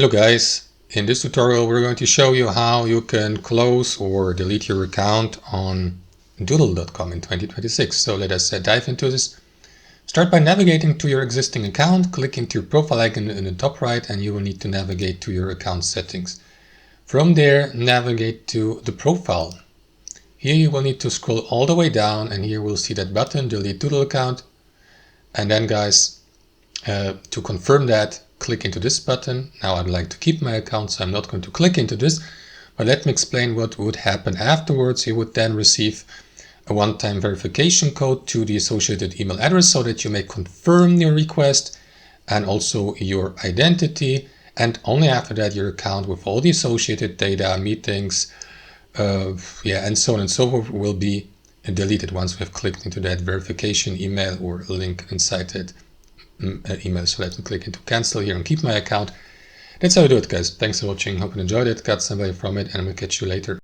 Hello guys, in this tutorial we're going to show you how you can close or delete your account on Doodle.com in 2026. So let us dive into this. Start by navigating to your existing account, click into your profile icon in the top right, and you will need to navigate to your account settings. From there, navigate to the profile. Here you will need to scroll all the way down, and here we'll see that button, delete Doodle account. And then guys, to confirm that, click into this button. Now I'd like to keep my account, so I'm not going to click into this, but let me explain what would happen afterwards. You would then receive a one-time verification code to the associated email address so that you may confirm your request and also your identity. And only after that, your account with all the associated data, meetings, and so on and so forth will be deleted once we have clicked into that verification email or link inside that email. So let me click into cancel here and keep my account. That's how I do it, guys. Thanks for watching. Hope you enjoyed it, got some value from it, and I'm gonna catch you later.